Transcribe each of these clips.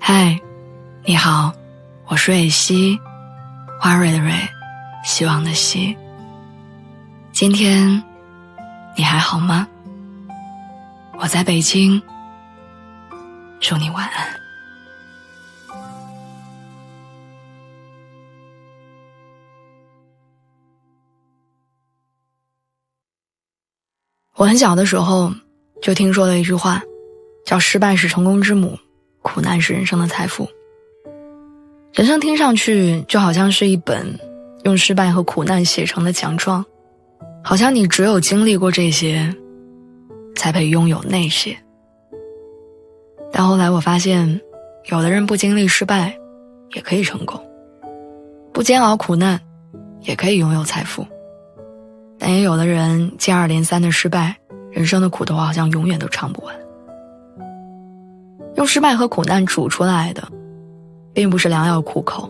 嗨，你好，我是蕊希，花蕊的蕊，希望的希。今天你还好吗？我在北京，祝你晚安。我很小的时候就听说了一句话，叫失败是成功之母，苦难是人生的财富。人生听上去就好像是一本用失败和苦难写成的奖状，好像你只有经历过这些才配拥有那些。但后来我发现，有的人不经历失败也可以成功，不煎熬苦难也可以拥有财富。但也有的人接二连三的失败，人生的苦头好像永远都尝不完。用失败和苦难煮出来的并不是良药苦口，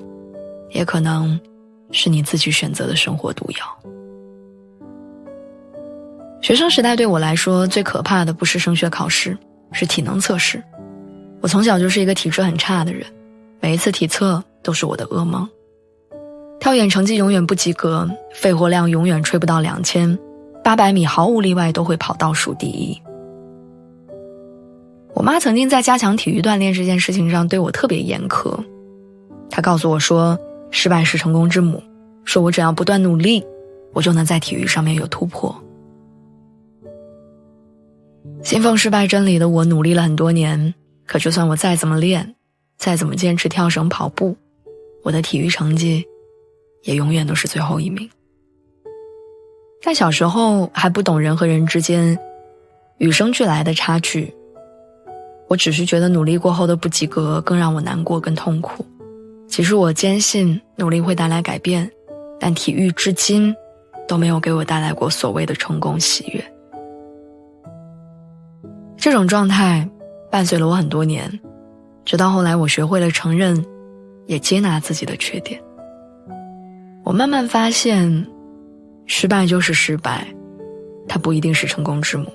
也可能是你自己选择的生活毒药。学生时代对我来说最可怕的不是升学考试，是体能测试。我从小就是一个体质很差的人，每一次体测都是我的噩梦。跳远成绩永远不及格，肺活量永远吹不到2000，800米毫无例外都会跑倒数第一。我妈曾经在加强体育锻炼这件事情上对我特别严苛，她告诉我说，失败是成功之母，说我只要不断努力，我就能在体育上面有突破。信奉失败真理的我努力了很多年，可就算我再怎么练，再怎么坚持跳绳跑步，我的体育成绩也永远都是最后一名。在小时候还不懂人和人之间与生俱来的差距，我只是觉得努力过后的不及格更让我难过更痛苦。其实我坚信努力会带来改变，但体育至今都没有给我带来过所谓的成功喜悦。这种状态伴随了我很多年，直到后来我学会了承认也接纳自己的缺点。我慢慢发现，失败就是失败，它不一定是成功之母。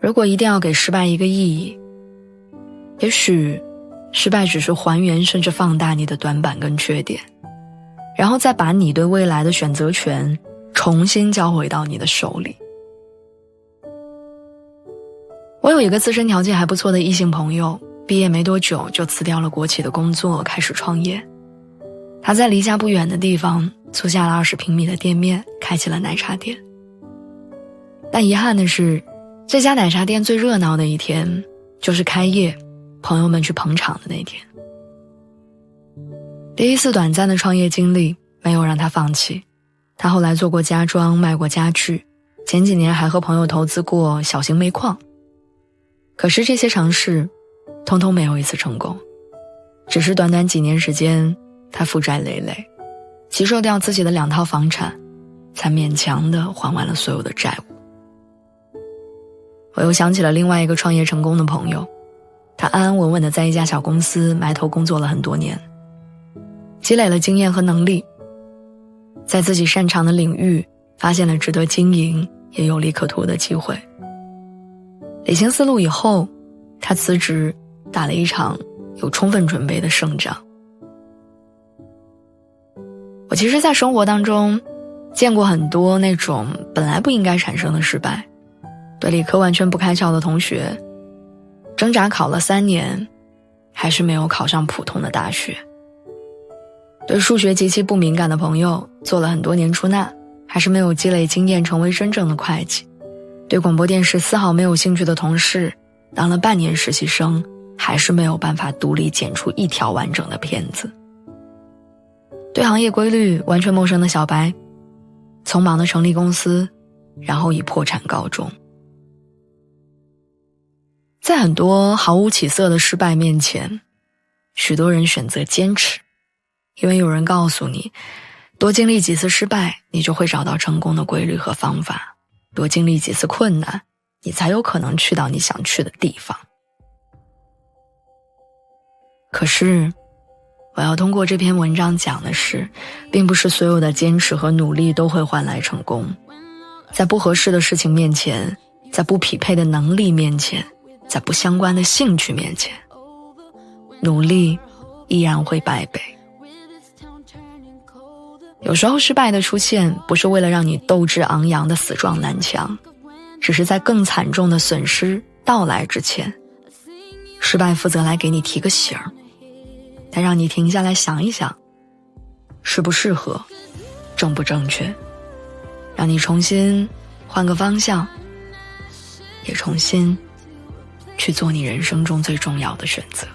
如果一定要给失败一个意义，也许失败只是还原甚至放大你的短板跟缺点，然后再把你对未来的选择权重新交回到你的手里。我有一个自身条件还不错的异性朋友，毕业没多久就辞掉了国企的工作，开始创业。他在离家不远的地方租下了20平米的店面，开启了奶茶店。但遗憾的是，这家奶茶店最热闹的一天就是开业，朋友们去捧场的那天。第一次短暂的创业经历没有让他放弃，他后来做过家装，卖过家具，前几年还和朋友投资过小型煤矿。可是这些尝试通通没有一次成功，只是短短几年时间，他负债累累，急售掉自己的2套房产，才勉强地还完了所有的债务。我又想起了另外一个创业成功的朋友，他安安稳稳地在一家小公司埋头工作了很多年，积累了经验和能力，在自己擅长的领域发现了值得经营也有利可图的机会。理清思路以后，他辞职，打了一场有充分准备的胜仗。我其实在生活当中见过很多那种本来不应该产生的失败，对理科完全不开窍的同学，挣扎考了3年，还是没有考上普通的大学；对数学极其不敏感的朋友，做了很多年出纳，还是没有积累经验成为真正的会计；对广播电视丝毫没有兴趣的同事，当了半年实习生，还是没有办法独立剪出一条完整的片子；对行业规律完全陌生的小白，匆忙地成立公司，然后以破产告终。在很多毫无起色的失败面前，许多人选择坚持，因为有人告诉你，多经历几次失败，你就会找到成功的规律和方法，多经历几次困难，你才有可能去到你想去的地方。可是我要通过这篇文章讲的是，并不是所有的坚持和努力都会换来成功。在不合适的事情面前，在不匹配的能力面前，在不相关的兴趣面前，努力依然会败北。有时候失败的出现不是为了让你斗志昂扬的死撞南墙，只是在更惨重的损失到来之前，失败负责来给你提个醒儿，来让你停下来想一想，适不适合，正不正确，让你重新换个方向，也重新去做你人生中最重要的选择。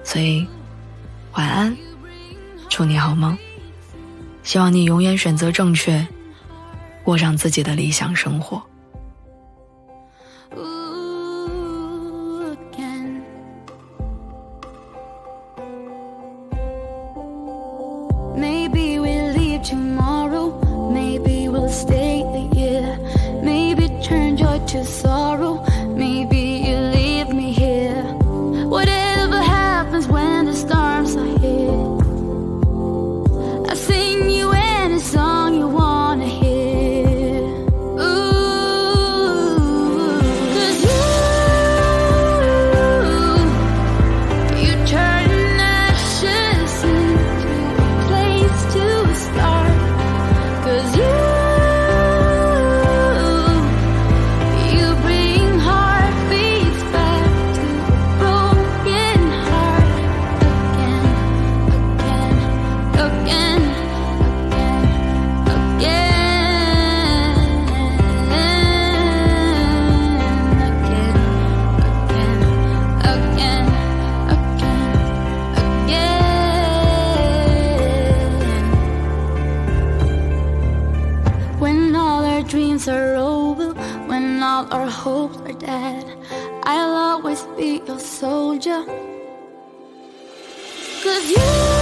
所以晚安，祝你好梦，希望你永远选择正确，过上自己的理想生活。Maybe we'll leave tomorrow, maybe we'll stay a year, maybe turn joy to sorrow, maybe you leave me here. Whatever happens when the storms are here, I'll sing you any song you wanna hear. Ooh, 'cause you turn ashes into a place to start. 'Cause you bring heartbeats back to a broken heart again, again, again, again, again. When all our dreams are over, when all our hopes are dead, I'll always be your soldier. 'Cause you